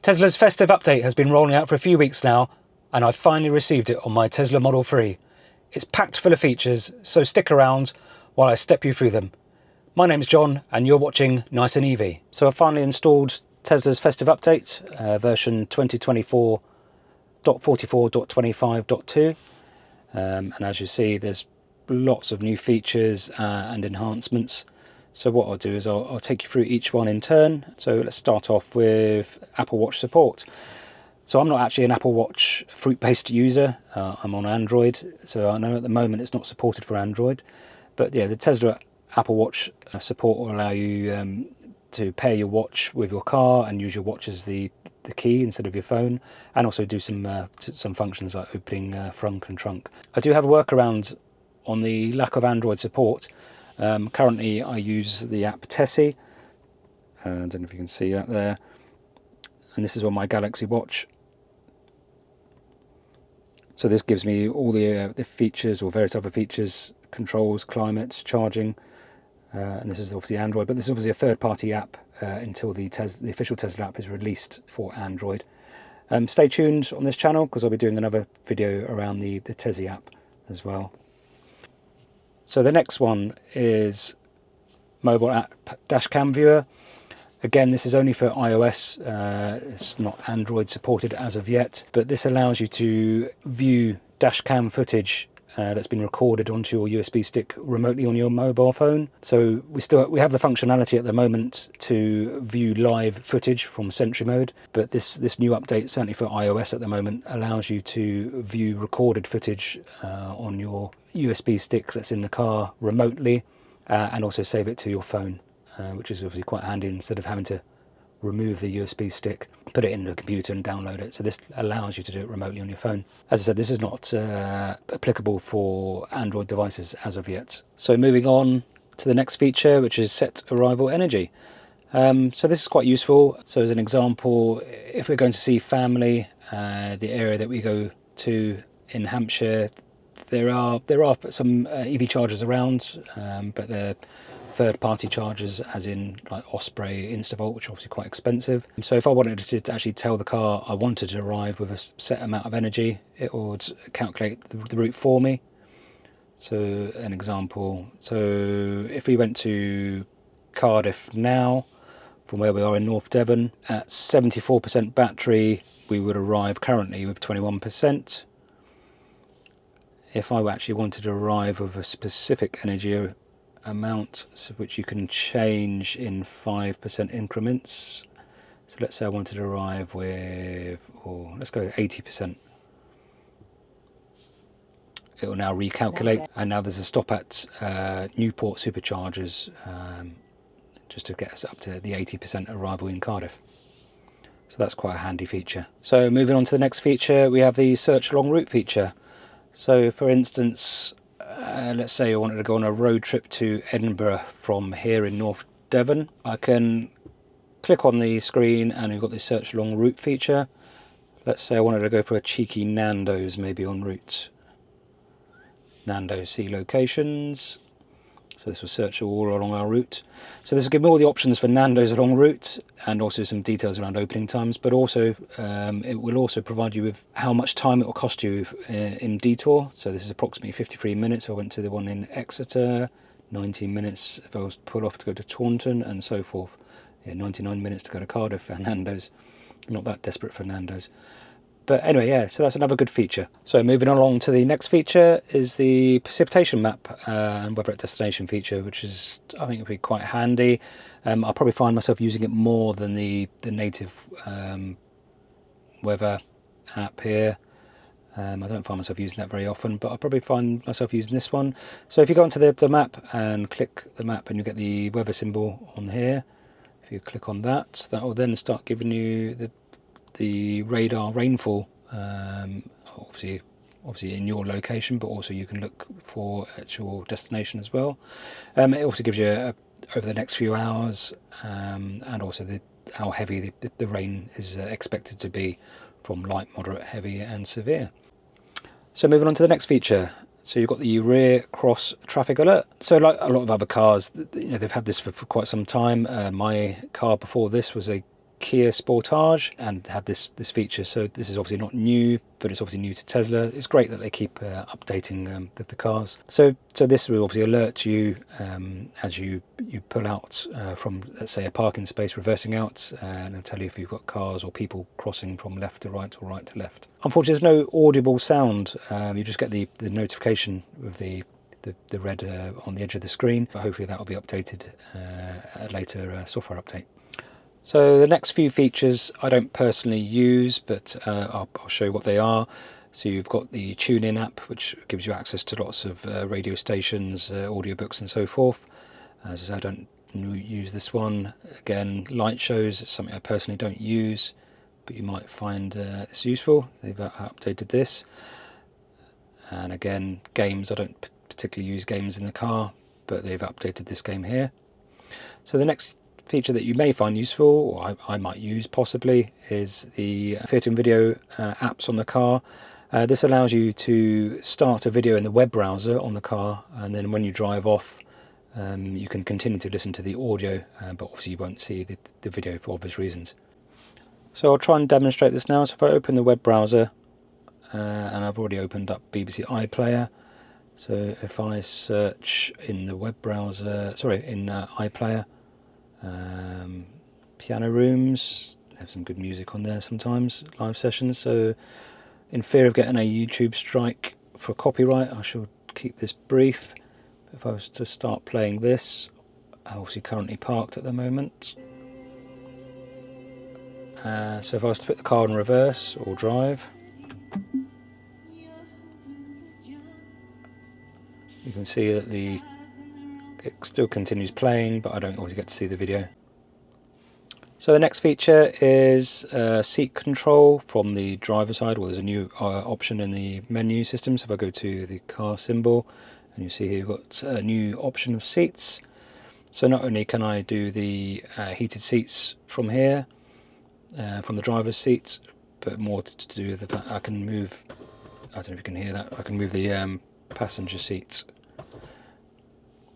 Tesla's Festive update has been rolling out for a few weeks now, and I've finally received it on my Tesla Model 3. It's packed full of features, so stick around while I step you through them. My name's John, and you're watching Nice and EV. So I've finally installed Tesla's Festive update, version 2024.44.25.2. And as you see, there's lots of new features and enhancements. So what I'll do is I'll take you through each one in turn. So let's start off with Apple Watch support. So I'm not actually an Apple Watch fruit-based user. I'm on Android, so I know at the moment it's not supported for Android. But yeah, the Tesla Apple Watch support will allow you to pair your watch with your car and use your watch as the key instead of your phone, and also do some functions like opening frunk and trunk. I do have a workaround on the lack of Android support. Currently I use the app Tessie. I don't know if you can see that there. And this is on my Galaxy Watch. So this gives me all the features, or various other features, controls, climate, charging. And this is obviously Android, but this is obviously a third-party app until the official Tesla app is released for Android. Stay tuned on this channel because I'll be doing another video around the Tessie app as well. So the next one is mobile app dashcam viewer. Again, this is only for iOS. It's not Android supported as of yet, but this allows you to view dashcam footage that's been recorded onto your USB stick remotely on your mobile phone. So we have the functionality at the moment to view live footage from Sentry mode, but this new update, certainly for iOS at the moment, allows you to view recorded footage on your USB stick that's in the car remotely, and also save it to your phone, which is obviously quite handy instead of having to remove the USB stick, put it in the computer and download it. So this allows you to do it remotely on your phone. As I said, this is not applicable for Android devices as of yet. So moving on to the next feature, which is set arrival energy. So this is quite useful. So as an example, if we're going to see family, the area that we go to in Hampshire, there are some EV chargers around, but they're third-party chargers, as in like Osprey, Instavolt, which are obviously quite expensive. So if I wanted to actually tell the car I wanted to arrive with a set amount of energy, it would calculate the route for me. So an example, so if we went to Cardiff now, from where we are in North Devon, at 74% battery, we would arrive currently with 21%. If I actually wanted to arrive with a specific energy amount, which you can change in 5% increments. So let's say I wanted to arrive with, or let's go 80%. It will now recalculate, and now there's a stop at Newport Superchargers, just to get us up to the 80% arrival in Cardiff. So that's quite a handy feature. So moving on to the next feature, we have the search long route feature. So for instance, let's say I wanted to go on a road trip to Edinburgh from here in North Devon. I can click on the screen and we've got the search long route feature. Let's say I wanted to go for a cheeky Nando's, maybe en route. Nando's, see locations. So this will search all along our route. So this will give me all the options for Nando's along route, and also some details around opening times, but also it will also provide you with how much time it will cost you in detour. So this is approximately 53 minutes. I went to the one in Exeter, 19 minutes if I was to pull off to go to Taunton, and so forth. Yeah, 99 minutes to go to Cardiff and Nando's. I'm not that desperate for Nando's. But anyway, yeah, so that's another good feature. So moving along to the next feature is the precipitation map and weather at destination feature, which is, I think, will be quite handy. I'll probably find myself using it more than the native weather app here. I don't find myself using that very often, but I'll probably find myself using this one. So if you go onto the map and click the map, and you get the weather symbol on here. If you click on that, that will then start giving you the radar rainfall, obviously in your location, but also you can look for at your destination as well. It also gives you over the next few hours, and also how heavy the rain is expected to be, from light, moderate, heavy and severe. So moving on to the next feature. So you've got the rear cross traffic alert. So like a lot of other cars, they've had this for quite some time. My car before this was a Kia Sportage and have this feature. So this is obviously not new, but it's obviously new to Tesla. It's great that they keep updating the cars. So this will obviously alert you as you pull out from, let's say, a parking space, reversing out, and it'll tell you if you've got cars or people crossing from left to right or right to left. Unfortunately, there's no audible sound. You just get the notification of the red on the edge of the screen. But hopefully that will be updated at a later software update. So the next few features I don't personally use, but I'll show you what they are. So you've got the TuneIn app, which gives you access to lots of radio stations, audiobooks and so forth. As I said, I don't use this one. Again, light shows, it's something I personally don't use, but you might find this useful. They've updated this. And again, games, I don't particularly use games in the car, but they've updated this game here. So the next feature that you may find useful, or I might use possibly, is the theatre and video apps on the car. This allows you to start a video in the web browser on the car, and then when you drive off you can continue to listen to the audio, but obviously you won't see the video for obvious reasons. So I'll try and demonstrate this now. So if I open the web browser, and I've already opened up BBC iPlayer, so if I search in the web browser, in iPlayer, piano rooms, they have some good music on there sometimes, live sessions. So in fear of getting a YouTube strike for copyright, I shall keep this brief. If I was to start playing this, obviously currently parked at the moment. So if I was to put the car in reverse or drive, you can see that it still continues playing, but I don't always get to see the video. So the next feature is seat control from the driver side. Well, there's a new option in the menu system. So if I go to the car symbol, and you see here you've got a new option of seats. So not only can I do the heated seats from here, from the driver's seat, but more to do with the fact I can move, I don't know if you can hear that, I can move the passenger seat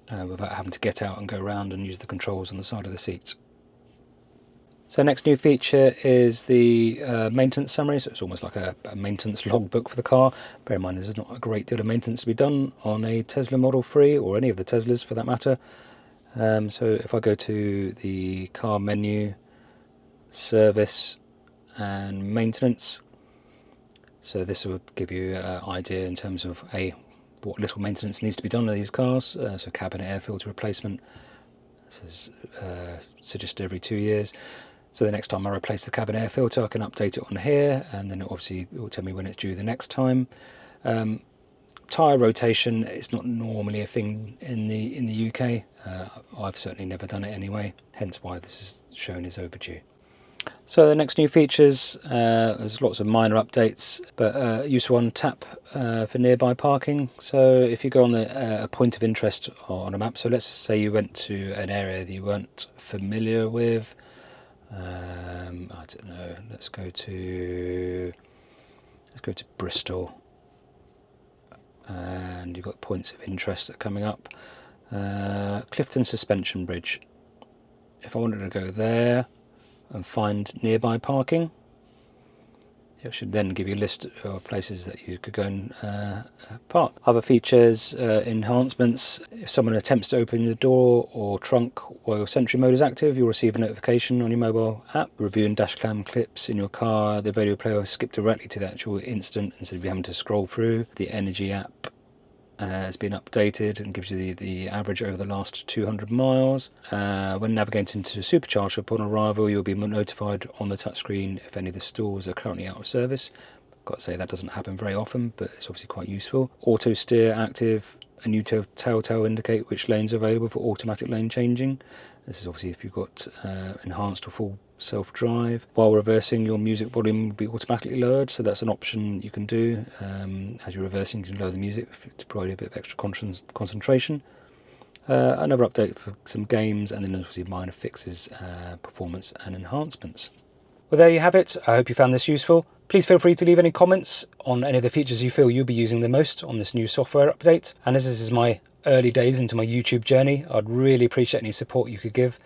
without having to get out and go around and use the controls on the side of the seat. So next new feature is the maintenance summary. So it's almost like a maintenance logbook for the car. Bear in mind there's not a great deal of maintenance to be done on a Tesla Model 3, or any of the Teslas for that matter. So if I go to the car menu, service and maintenance, so this will give you an idea in terms of what little maintenance needs to be done on these cars. So cabin air filter replacement, this is suggested every 2 years. So the next time I replace the cabin air filter, I can update it on here, and then it will tell me when it's due the next time. Tyre rotation is not normally a thing in the UK. I've certainly never done it anyway, hence why this is shown as overdue. So the next new features, there's lots of minor updates, but useful one, tap for nearby parking. So if you go on a point of interest on a map, so let's say you went to an area that you weren't familiar with, I don't know, let's go to Bristol, and you've got points of interest that are coming up. Clifton Suspension Bridge. If I wanted to go there and find nearby parking, it should then give you a list of places that you could go and park. Other features, enhancements: if someone attempts to open the door or trunk while your Sentry mode is active, you'll receive a notification on your mobile app. Review and dash cam clips in your car, the video player will skip directly to the actual incident instead of you having to scroll through. The Energy app has been updated and gives you the average over the last 200 miles. When navigating to Supercharger upon arrival, you'll be notified on the touchscreen if any of the stalls are currently out of service. I've got to say that doesn't happen very often, but it's obviously quite useful. Auto steer active, a new telltale indicate which lanes are available for automatic lane changing. This is obviously if you've got enhanced or full self-drive. While reversing, your music volume will be automatically lowered, so that's an option you can do. As you're reversing, you can lower the music to provide a bit of extra concentration. Another update for some games, and then obviously minor fixes, performance and enhancements. Well, there you have it. I hope you found this useful. Please feel free to leave any comments on any of the features you feel you'll be using the most on this new software update. And as this is my early days into my YouTube journey, I'd really appreciate any support you could give.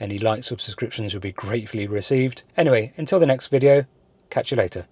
Any likes or subscriptions will be gratefully received. Anyway, until the next video, catch you later.